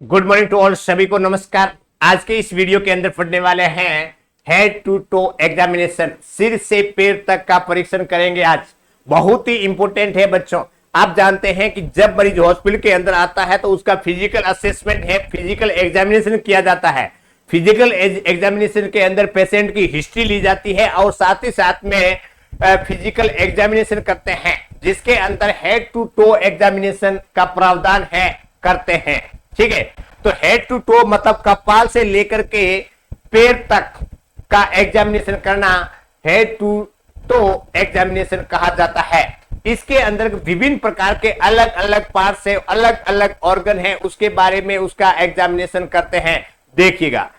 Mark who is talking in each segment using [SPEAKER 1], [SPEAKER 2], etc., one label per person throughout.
[SPEAKER 1] Good morning to all, सभी को नमस्कार। आज के इस वीडियो के अंदर पढ़ने वाले हैं हेड टू टो एग्जामिनेशन, सिर से पैर तक का परीक्षण करेंगे। आज बहुत ही इंपॉर्टेंट है बच्चों। आप जानते हैं कि जब मरीज हॉस्पिटल के अंदर आता है तो उसका फिजिकल असेसमेंट है, फिजिकल एग्जामिनेशन किया जाता है। फिजिकल एग्जामिनेशन के अंदर पेशेंट की हिस्ट्री ली जाती है और साथ ही साथ में फिजिकल एग्जामिनेशन करते हैं, जिसके अंदर हेड टू टो एग्जामिनेशन का प्रावधान है, करते हैं। ठीक है, तो हेड टू टो मतलब कपाल से लेकर के पैर तक का एग्जामिनेशन करना हेड टू टो एग्जामिनेशन कहा जाता है। इसके अंदर विभिन्न प्रकार के अलग अलग पार्ट से अलग अलग ऑर्गन है, उसके बारे में उसका एग्जामिनेशन करते हैं। देखिएगा,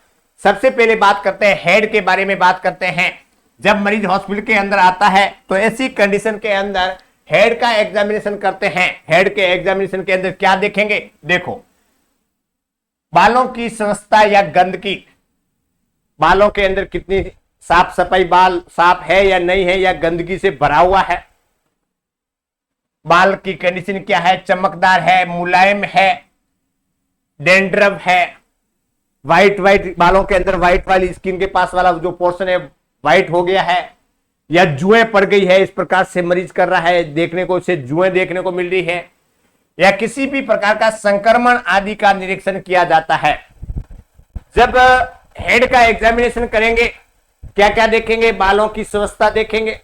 [SPEAKER 1] सबसे पहले बात करते हैं हेड के बारे में। बात करते हैं जब मरीज हॉस्पिटल के अंदर आता है तो ऐसी कंडीशन के अंदर हेड का एग्जामिनेशन करते हैं। हेड के एग्जामिनेशन के अंदर क्या देखेंगे? देखो, बालों की संस्था या गंदगी, बालों के अंदर कितनी साफ सफाई, बाल साफ है या नहीं है, या गंदगी से भरा हुआ है। बाल की कंडीशन क्या है? चमकदार है, मुलायम है, डेंड्रफ है, व्हाइट बालों के अंदर व्हाइट वाली स्किन के पास वाला जो पोर्शन है व्हाइट हो गया है, या जुएं पड़ गई है, इस प्रकार से मरीज कर रहा है, देखने को उसे जुएं देखने को मिल रही है, या किसी भी प्रकार का संक्रमण आदि का निरीक्षण किया जाता है। जब हेड का एग्जामिनेशन करेंगे क्या क्या देखेंगे? बालों की स्वस्थता देखेंगे,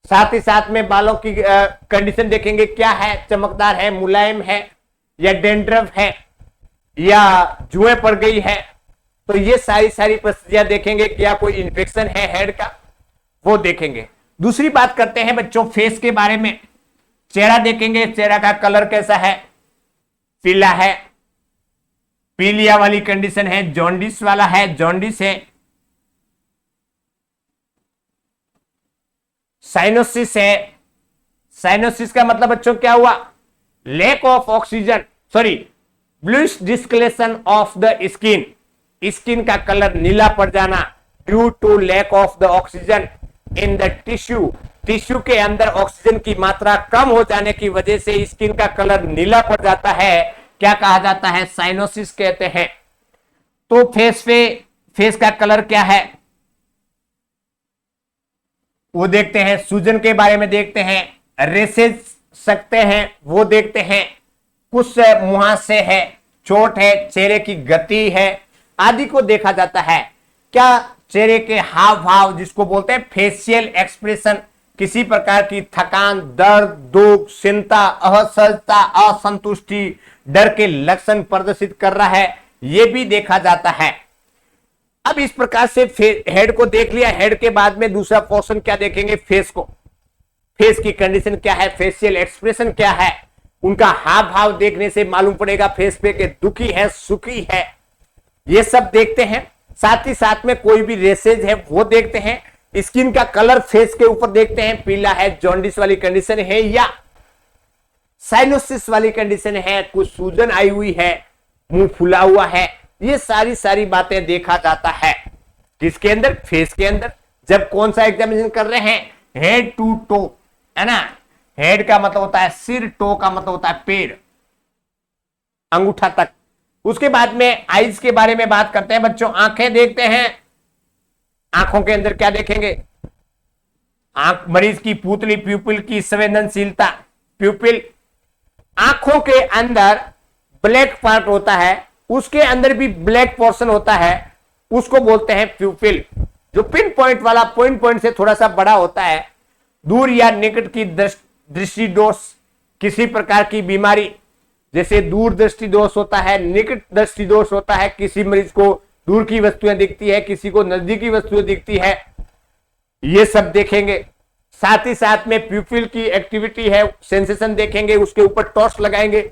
[SPEAKER 1] साथ ही साथ में बालों की कंडीशन देखेंगे, क्या है, चमकदार है, मुलायम है, या डेंड्रफ है, या जुएं पड़ गई है। तो ये सारी परिस्थितियां देखेंगे। क्या कोई इन्फेक्शन है हेड का, वो देखेंगे। दूसरी बात करते हैं बच्चों फेस के बारे में। चेहरा देखेंगे, चेहरा का कलर कैसा है, पीला है, पीलिया वाली कंडीशन है, जॉन्डिस वाला है, जॉन्डिस है, साइनोसिस है। साइनोसिस का मतलब बच्चों क्या हुआ? Lack of oxygen, sorry, bluish discoloration of the skin, skin का कलर नीला पड़ जाना due to lack of the oxygen in the tissue, tissue के अंदर ऑक्सीजन की मात्रा कम हो जाने की वजह से स्किन का कलर नीला पड़ जाता है। क्या कहा जाता है? साइनोसिस कहते हैं। तो फेस का कलर क्या है वो देखते हैं। सूजन के बारे में देखते हैं, रेसेज सकते हैं वो देखते हैं, कुछ मुहासे है, चोट है, चेहरे की गति है आदि को देखा जाता है। क्या चेहरे के हाव भाव, जिसको बोलते हैं फेशियल एक्सप्रेशन, किसी प्रकार की थकान, दर्द, दुख, चिंता, असहजता, असंतुष्टि, डर के लक्षण प्रदर्शित कर रहा है, यह भी देखा जाता है। अब इस प्रकार से हेड को देख लिया। हेड के बाद में दूसरा पोर्शन क्या देखेंगे? फेस को। फेस की कंडीशन क्या है, फेशियल एक्सप्रेशन क्या है, उनका हाव भाव देखने से मालूम पड़ेगा फेस पे कि दुखी है, सुखी है, ये सब देखते हैं। साथ ही साथ में कोई भी रेसेज है वो देखते हैं। स्किन का कलर फेस के ऊपर देखते हैं, पीला है, जॉन्डिस वाली कंडीशन है, या साइनोसिस वाली कंडीशन है, कुछ सूजन आई हुई है, मुंह फुला हुआ है, ये सारी बातें देखा जाता है। किसके अंदर? फेस के अंदर। जब कौन सा एग्जामिनेशन कर रहे हैं? हेड टू टो, है ना। हेड का मतलब होता है सिर, टो का मतलब होता है पैर, अंगूठा तक। उसके बाद में आईज के बारे में बात करते हैं बच्चों। आंखें देखते हैं। आंखों के अंदर क्या देखेंगे? आंख, मरीज की पुतली, प्यूपिल की संवेदनशीलता, प्यूपिल, आंखों के अंदर ब्लैक पार्ट होता है, उसके अंदर भी ब्लैक पोर्शन होता है, उसको बोलते हैं प्यूपिल, जो पिन पॉइंट वाला पॉइंट से थोड़ा सा बड़ा होता है। दूर या निकट की दृष्टि दोष, किसी प्रकार की बीमारी, जैसे दूर दृष्टि दोष होता है, निकट दृष्टि दोष होता है, किसी मरीज को दूर की वस्तुएं दिखती है, किसी को नजदीकी वस्तुएं दिखती है, ये सब देखेंगे। साथ ही साथ में प्यूपिल की एक्टिविटी है, सेंसेशन देखेंगे, उसके ऊपर टॉर्च लगाएंगे,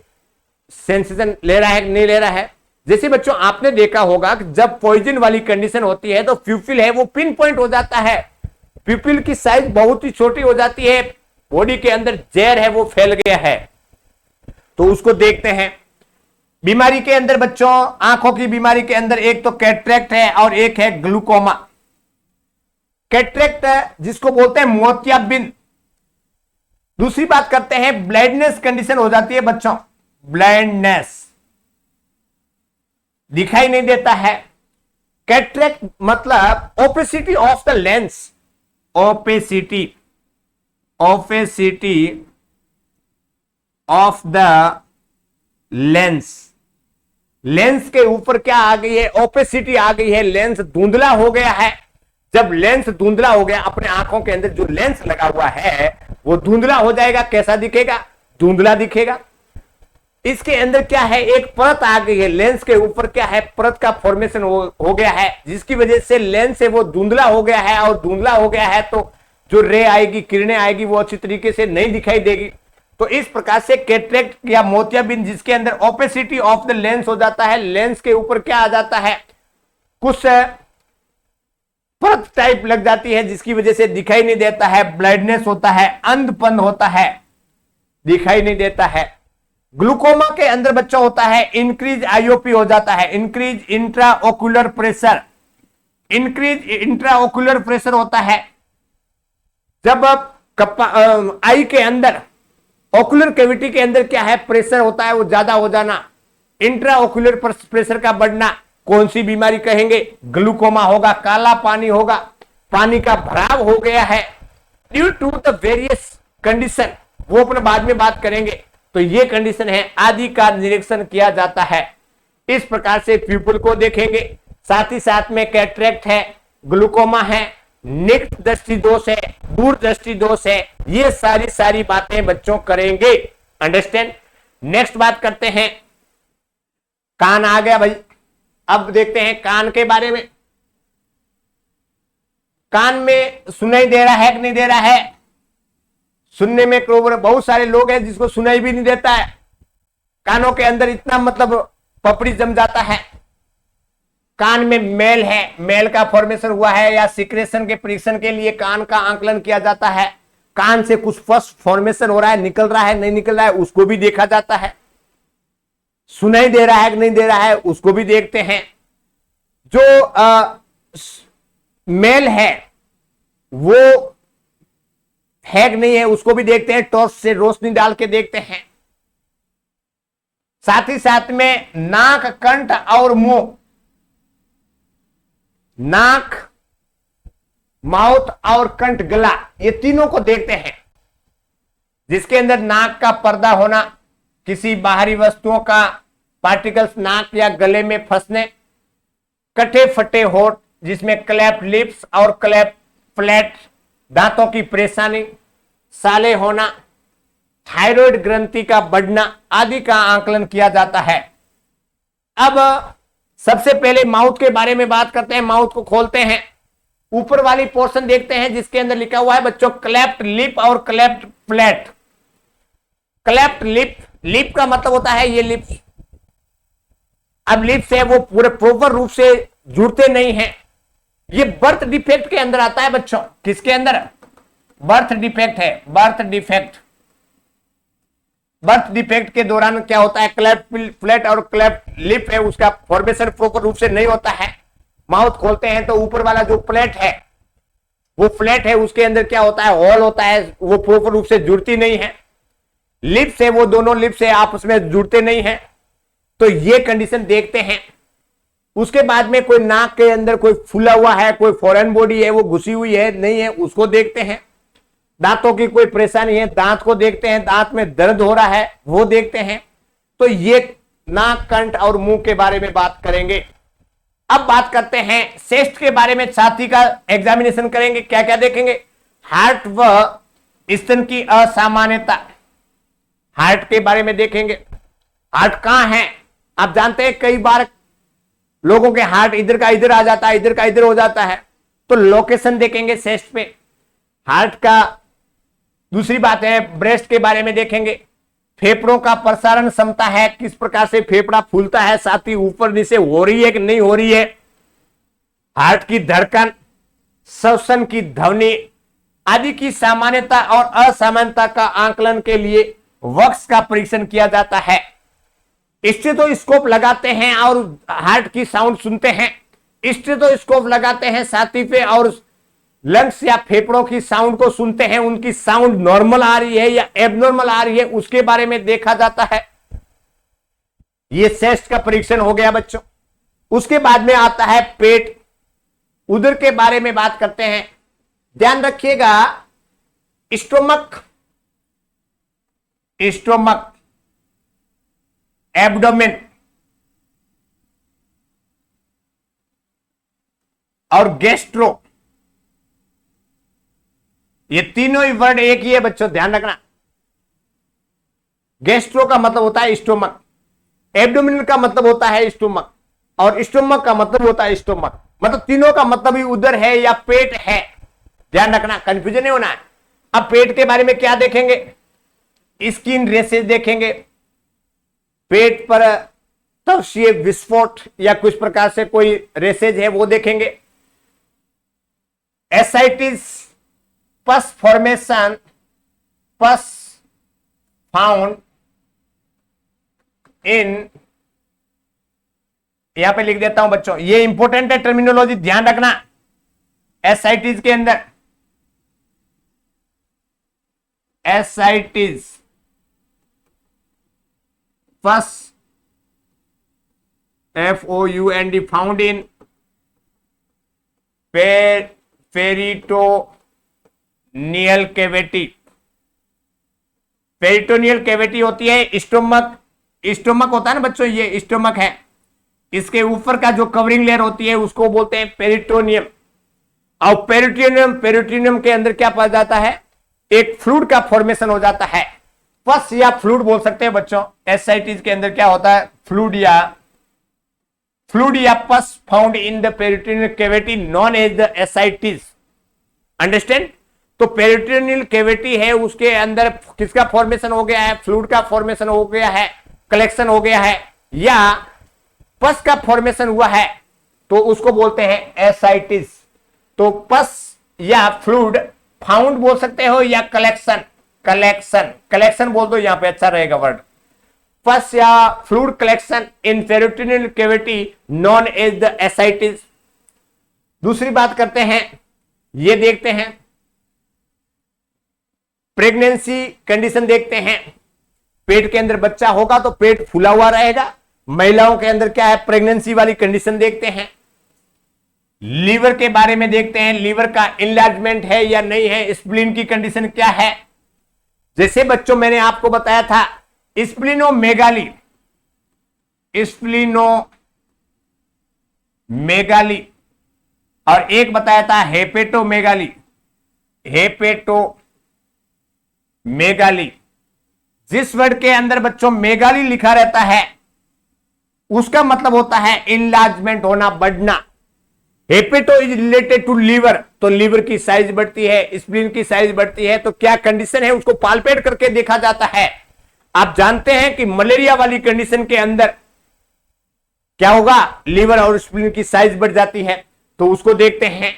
[SPEAKER 1] सेंसेशन ले रहा है नहीं ले रहा है। जैसे बच्चों आपने देखा होगा कि जब पॉइजन वाली कंडीशन होती है तो प्यूपिल है वो पिन पॉइंट हो जाता है, प्यूपिल की साइज बहुत ही छोटी हो जाती है, बॉडी के अंदर जहर है वो फैल गया है, तो उसको देखते हैं। बीमारी के अंदर बच्चों, आंखों की बीमारी के अंदर एक तो कैटरेक्ट है और एक है ग्लूकोमा। कैटरेक्ट जिसको बोलते हैं मोतियाबिंद। दूसरी बात करते हैं ब्लाइंडनेस कंडीशन हो जाती है बच्चों, ब्लाइंडनेस, दिखाई नहीं देता है। कैटरेक्ट मतलब opacity of the lens, opacity of the lens. Lens के ऊपर क्या आ गई है? ओपेसिटी आ गई है, लेंस धुंधला हो गया है। जब लेंस धुंधला हो गया, अपने आंखों के अंदर जो लेंस लगा हुआ है वो धुंधला हो जाएगा। कैसा दिखेगा? धुंधला दिखेगा। इसके अंदर क्या है? एक परत आ गई है, लेंस के ऊपर क्या है? परत का फॉर्मेशन हो गया है, जिसकी वजह से लेंस से वो धुंधला हो गया है। और धुंधला हो गया है तो जो रे आएगी, किरणें आएगी, वो अच्छी तरीके से नहीं दिखाई देगी। तो इस प्रकार से कैटरेक्ट या मोतियाबिंद, जिसके अंदर ओपेसिटी ऑफ द लेंस हो जाता है, लेंस के ऊपर क्या आ जाता है? कुछ परत टाइप लग जाती है, जिसकी वजह से दिखाई नहीं देता है, ब्लाइंडनेस होता है, अंधपन होता है, दिखाई नहीं देता है। ग्लूकोमा के अंदर बच्चा होता है इंक्रीज आईओपी हो जाता है, increase intraocular pressure, increase intraocular pressure होता है। जब आई के अंदर, ओकुलर कैविटी के अंदर क्या है? प्रेशर होता है, वो ज्यादा हो जाना, इंट्राओक्यूलर प्रेशर का बढ़ना। कौन सी बीमारी कहेंगे? ग्लूकोमा होगा, काला पानी होगा, पानी का भराव हो गया है due to the various condition, वो अपने बाद में बात करेंगे। तो ये कंडीशन है आदि का निरीक्षण किया जाता है। इस प्रकार से प्यूपल को देखेंगे, साथ ही साथ में कैटरेक्ट है, ग्लूकोमा है, नेत्र दृष्टि दोष है, दूर दृष्टि दोष है, ये सारी बातें बच्चों करेंगे। अंडरस्टैंड। नेक्स्ट बात करते हैं, कान आ गया भाई। अब देखते हैं कान के बारे में। कान में सुनाई दे रहा है कि नहीं दे रहा है? सुनने में बहुत सारे लोग हैं जिसको सुनाई भी नहीं देता है। कानों के अंदर इतना मतलब पपड़ी जम जाता है। कान में मेल है, मेल का फॉर्मेशन हुआ है या सिक्रेशन के परीक्षण के लिए कान का आंकलन किया जाता है। कान से कुछ फर्स्ट फॉर्मेशन हो रहा है, निकल रहा है नहीं निकल रहा है, उसको भी देखा जाता है। सुनाई दे रहा है कि नहीं दे रहा है, उसको भी देखते हैं। जो मेल है वो है कि नहीं है, उसको भी देखते हैं, टॉर्च से रोशनी डाल के देखते हैं। साथ ही साथ में नाक, कंठ और मुंह, नाक, माउथ और कंठ, गला, ये तीनों को देखते हैं। जिसके अंदर नाक का पर्दा होना, किसी बाहरी वस्तुओं का पार्टिकल्स नाक या गले में फंसने, कटे फटे होठ जिसमें क्लैप लिप्स और क्लैप फ्लैट, दांतों की परेशानी, साले होना, थायराइड ग्रंथि का बढ़ना आदि का आंकलन किया जाता है। अब सबसे पहले माउथ के बारे में बात करते हैं। माउथ को खोलते हैं, ऊपर वाली पोर्शन देखते हैं जिसके अंदर लिखा हुआ है बच्चों क्लैप्ट लिप और clapped flat. Clapped lip, lip का मतलब होता है ये लिप्स। अब लिप्स है वो पूरे प्रॉपर रूप से जुड़ते नहीं हैं। ये बर्थ डिफेक्ट के अंदर आता है बच्चों। किसके अंदर? बर्थ डिफेक्ट है, बर्थ डिफेक्ट। बर्थ डिफेक्ट के दौरान क्या होता है? क्लैप्ट फ्लैट और क्लैप्ट लिप है, उसका फॉर्मेशन प्रॉपर रूप से नहीं होता है। माउथ खोलते हैं तो ऊपर वाला जो प्लेट है वो फ्लैट है, उसके अंदर क्या होता है? होल होता है, वो प्रॉपर रूप से जुड़ती नहीं है। लिप्स है वो दोनों लिप्स है आपस में जुड़ते नहीं है। तो ये कंडीशन देखते हैं। उसके बाद में कोई नाक के अंदर कोई फूला हुआ है, कोई फॉरेन बॉडी है वो घुसी हुई है नहीं है, उसको देखते हैं। दांतों की कोई परेशानी है, दांत को देखते हैं, दांत में दर्द हो रहा है वो देखते हैं। तो ये नाक, कंठ और मुंह के बारे में बात करेंगे। अब बात करते हैं चेस्ट के बारे में। छाती का एग्जामिनेशन करेंगे। क्या क्या देखेंगे? हार्ट व स्तन की असामान्यता, हार्ट के बारे में देखेंगे। हार्ट कहां है? आप जानते हैं कई बार लोगों के हार्ट इधर का इधर आ जाता है, इधर का इधर हो जाता है। तो लोकेशन देखेंगे चेस्ट पे हार्ट का। दूसरी बात है ब्रेस्ट के बारे में देखेंगे। फेफड़ों का प्रसारण क्षमता है, किस प्रकार से फेफड़ा फूलता है, साथ ही ऊपर नीचे हो रही है कि नहीं हो रही है। हार्ट की धड़कन, श्वसन की ध्वनि आदि की सामान्यता और असामान्यता का आंकलन के लिए वक्स का परीक्षण किया जाता है। स्टेथोस्कोप लगाते हैं और हार्ट की साउंड सुनते हैं। स्टेथोस्कोप लगाते हैं छाती पे और लंग्स या फेफड़ों की साउंड को सुनते हैं। उनकी साउंड नॉर्मल आ रही है या एबनॉर्मल आ रही है, उसके बारे में देखा जाता है। यह चेस्ट का परीक्षण हो गया बच्चों। उसके बाद में आता है पेट, उदर के बारे में बात करते हैं। ध्यान रखिएगा, स्टोमक, स्टोमक, एब्डोमेन और गैस्ट्रो, ये तीनों ही वर्ड एक ही है बच्चों, ध्यान रखना। गैस्ट्रो का मतलब होता है स्टोमक, एब्डोमिनल का मतलब होता है स्टोमक, और स्टोमक का मतलब होता है स्टोमक। मतलब तीनों का मतलब ही उदर है या पेट है, ध्यान रखना, कंफ्यूजन नहीं होना है। अब पेट के बारे में क्या देखेंगे, स्किन रेसेस देखेंगे, पेट पर तवशीय विस्फोट या कुछ प्रकार से कोई रेसेज है वो देखेंगे। एसाइटिस, पस फॉर्मेशन, पस फाउंड इन, यहां पे लिख देता हूं बच्चों, ये इंपॉर्टेंट है टर्मिनोलॉजी, ध्यान रखना। एसाइटिस के अंदर, एसाइटिस पस, FOUND, found in peritoneal cavity. Peritoneal cavity होती है स्टोमक, स्टोमक होता है ना बच्चों, ये स्टोमक है, इसके ऊपर का जो कवरिंग लेयर होती है उसको बोलते हैं पेरिटोनियम। और पेरिटोनियम के अंदर क्या पाया जाता है, एक फ्लूइड का फॉर्मेशन हो जाता है, पस या फ्लूइड बोल सकते हैं बच्चों। एसाइटिस के अंदर क्या होता है, फ्लूइड या pus found in the peritoneal cavity known as the ascites, understand. तो पेरिटोनियल कैविटी है, उसके अंदर किसका फॉर्मेशन हो गया है, फ्लूइड का फॉर्मेशन हो गया है, कलेक्शन हो गया है, या पस का फॉर्मेशन हुआ है, तो उसको बोलते हैं एसाइटिस। तो पस या फ्लूइड फाउंड बोल सकते हो या कलेक्शन, कलेक्शन बोल दो, यहां पे अच्छा रहेगा वर्ड। पस या fluid collection in peritoneal cavity known as the ascites. दूसरी बात करते हैं, ये देखते हैं प्रेगनेंसी कंडीशन देखते हैं। पेट के अंदर बच्चा होगा तो पेट फूला हुआ रहेगा। महिलाओं के अंदर क्या है, प्रेगनेंसी वाली कंडीशन देखते हैं। लीवर के बारे में देखते हैं, लीवर का इनलार्जमेंट है या नहीं है, स्प्लीन की कंडीशन क्या है। जैसे बच्चों मैंने आपको बताया था स्प्लीनोमेगाली, स्प्लीनोमेगाली, और एक बताया था हेपेटोमेगाली, हेपेटोमेगाली। जिस वर्ड के अंदर बच्चों मेगाली लिखा रहता है उसका मतलब होता है इनलार्जमेंट होना, बढ़ना। Hepato is related to liver, तो लीवर की साइज बढ़ती है, स्प्लीन की साइज बढ़ती है। तो क्या कंडीशन है उसको पालपेट करके देखा जाता है। आप जानते हैं कि मलेरिया वाली कंडीशन के अंदर क्या होगा, लीवर और स्प्लीन की साइज बढ़ जाती है, तो उसको देखते हैं।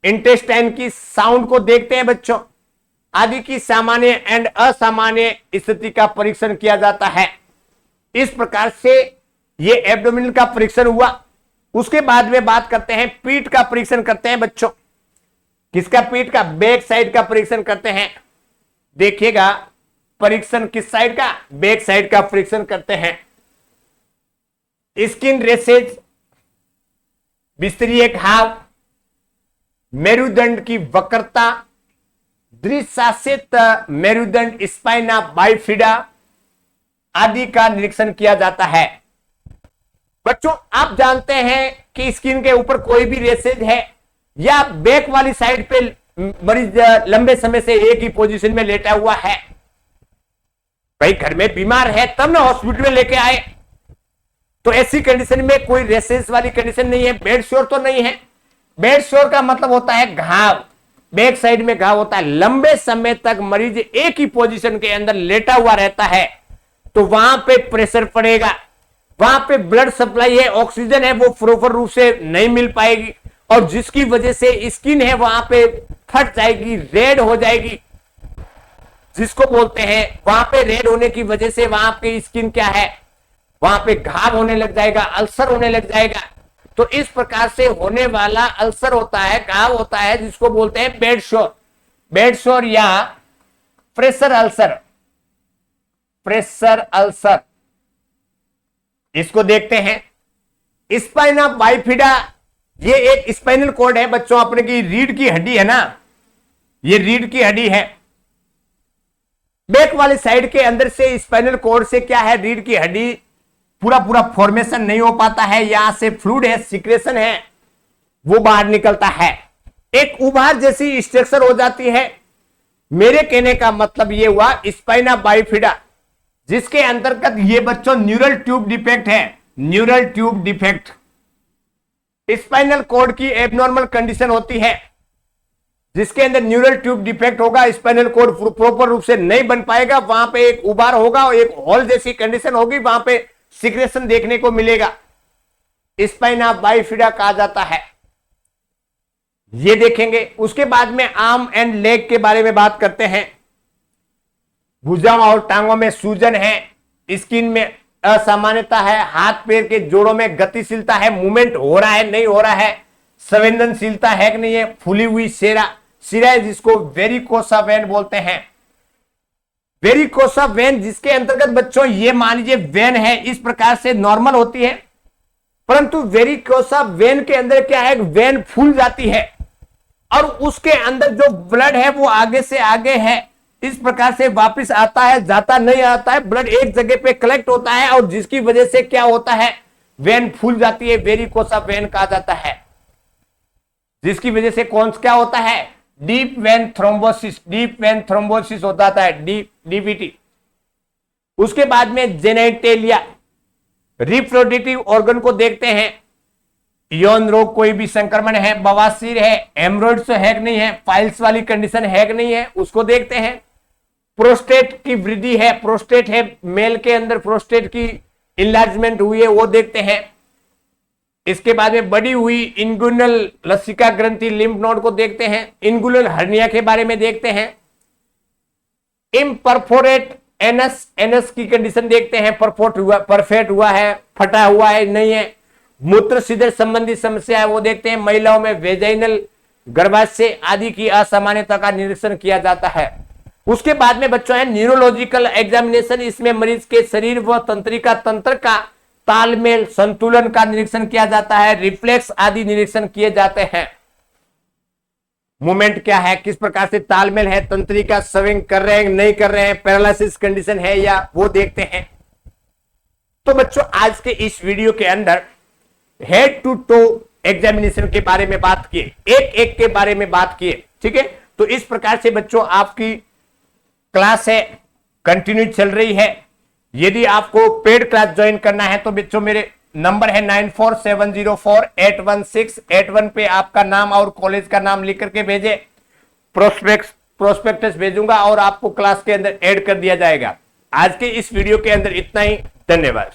[SPEAKER 1] इंटेस्टाइन की साउंड को देखते हैं बच्चों, आदि की सामान्य एंड असामान्य स्थिति का परीक्षण किया जाता है। इस प्रकार से ये एब्डोमिनल का परीक्षण हुआ। उसके बाद में बात करते हैं पीठ का परीक्षण करते हैं बच्चों। किसका, पीठ का, बैक साइड का परीक्षण करते हैं। देखिएगा परीक्षण किस साइड का, बैक साइड का परीक्षण करते हैं। स्किन रेसेज, बिस्तरीय घाव, मेरुदंड की वक्रता, द्विशासित मेरुदंड स्पाइना बाइफिडा आदि का निरीक्षण किया जाता है। बच्चों आप जानते हैं कि स्किन के ऊपर कोई भी रेसेज है या बैक वाली साइड पे मरीज लंबे समय से एक ही पोजीशन में लेटा हुआ है, भाई घर में बीमार है तब ना हॉस्पिटल में लेके आए, तो ऐसी कंडीशन में कोई रेसेज वाली कंडीशन नहीं है। बेड श्योर तो नहीं है। बेड श्योर का मतलब होता है घाव, बैक साइड में घाव होता है, लंबे समय तक मरीज एक ही पोजीशन के अंदर लेटा हुआ रहता है तो वहां पे प्रेशर पड़ेगा, वहां पे ब्लड सप्लाई है, ऑक्सीजन है, वो प्रॉपर रूप से नहीं मिल पाएगी और जिसकी वजह से स्किन है वहां पे फट जाएगी, रेड हो जाएगी, जिसको बोलते हैं वहां पे रेड होने की वजह से वहां पे स्किन क्या है, वहां पे घाव होने लग जाएगा, अल्सर होने लग जाएगा। तो इस प्रकार से होने वाला अल्सर होता है, घाव होता है, जिसको बोलते हैं बेड शोर, बेड शोर या प्रेशर अल्सर, प्रेशर अल्सर, इसको देखते हैं। स्पाइना बाइफिडा, ये एक स्पाइनल कॉर्ड है बच्चों, अपने की रीढ़ की हड्डी है ना, ये रीढ़ की हड्डी है। बैक वाली साइड के अंदर से स्पाइनल कॉर्ड से क्या है, रीढ़ की हड्डी पूरा पूरा फॉर्मेशन नहीं हो पाता है, यहां से फ्लूइड है, सिक्रेशन है, वो बाहर निकलता है, एक उभार जैसी स्ट्रक्चर हो जाती है। मेरे कहने का मतलब ये हुआ स्पाइना बाइफिडा, जिसके अंतर्गत ये बच्चों न्यूरल ट्यूब डिफेक्ट है, neural tube defect. Spinal cord की एबनॉर्मल कंडीशन होती है, जिसके अंदर न्यूरल ट्यूब डिफेक्ट होगा, स्पाइनल कॉर्ड प्रॉपर रूप से नहीं बन पाएगा, वहां पे एक उभार होगा और एक हॉल जैसी कंडीशन होगी, वहां पे सिक्रेशन देखने को मिलेगा, स्पाइना बाइफिडा कहा जाता है। ये देखेंगे। उसके बाद में आर्म एंड लेग के बारे में बात करते हैं। भुजाओं और टांगों में सूजन है, स्किन में असामान्यता है, हाथ पैर के जोड़ों में गतिशीलता है, मूवमेंट हो रहा है नहीं हो रहा है, संवेदनशीलता है कि नहीं है, फूली हुई सिरा है जिसको वेरिकोसा वेन बोलते हैं। वेरिकोसा वेन जिसके अंतर्गत बच्चों ये मान लीजिए वेन है, इस प्रकार से नॉर्मल होती है, परंतु वेरिकोसा वेन के अंदर क्या है, वेन फूल जाती है और उसके अंदर जो ब्लड है वो आगे से आगे है, इस प्रकार से वापस आता है, जाता नहीं आता है, ब्लड एक जगह पे कलेक्ट होता है और जिसकी वजह से क्या होता है, वेन फूल जाती है, वेरिकोसा वेन कहा जाता है। जिसकी वजह से कौन क्या होता है, deep vein thrombosis, deep vein thrombosis हो जाता है, डीवीटी। उसके बाद में जेनेटेलिया, रिप्रोडक्टिव ऑर्गन को देखते हैं, यौन रोग कोई भी संक्रमण है, बवासीर है, हेमरोइड्स है कि नहीं है, पाइल्स वाली कंडीशन है कि नहीं है, उसको देखते हैं। प्रोस्टेट की वृद्धि है, प्रोस्टेट है मेल के अंदर, प्रोस्टेट की इनलार्जमेंट हुई है, वो देखते हैं। इसके बाद में बढ़ी हुई इंगुइनल लसिका ग्रंथि लिम्फ नोड को देखते हैं। इंगुइनल हर्निया के बारे में देखते हैं। इम्परफोरेट एनस की कंडीशन देखते हैं, परफेक्ट हुआ है, फटा हुआ है नहीं है। मूत्र सीधे संबंधी समस्या है वो देखते हैं। महिलाओं में वेजाइनल गर्भाशय आदि की असामान्यता का निरीक्षण किया जाता है। उसके बाद में बच्चों है न्यूरोलॉजिकल एग्जामिनेशन, इसमें मरीज के शरीर व तंत्रिका तंत्र का तालमेल संतुलन का निरीक्षण किया जाता है, रिफ्लेक्स आदि निरीक्षण किए जाते हैं। मूवमेंट क्या है, किस प्रकार से तालमेल है, तंत्रिका स्विंग कर रहे हैं नहीं कर रहे हैं, पैरालिसिस कंडीशन है या वो देखते हैं। तो बच्चों आज के इस वीडियो के अंदर हेड टू टो एग्जामिनेशन के बारे में बात किए, एक एक के बारे में बात किए, ठीक है। तो इस प्रकार से बच्चों आपकी क्लास है कंटिन्यू चल रही है। यदि आपको पेड क्लास ज्वाइन करना है तो बच्चों मेरे नंबर है 9470481681 पे आपका नाम और कॉलेज का नाम लिख करके भेजे, प्रोस्पेक्टस भेजूंगा और आपको क्लास के अंदर ऐड कर दिया जाएगा। आज के इस वीडियो के अंदर इतना ही, धन्यवाद।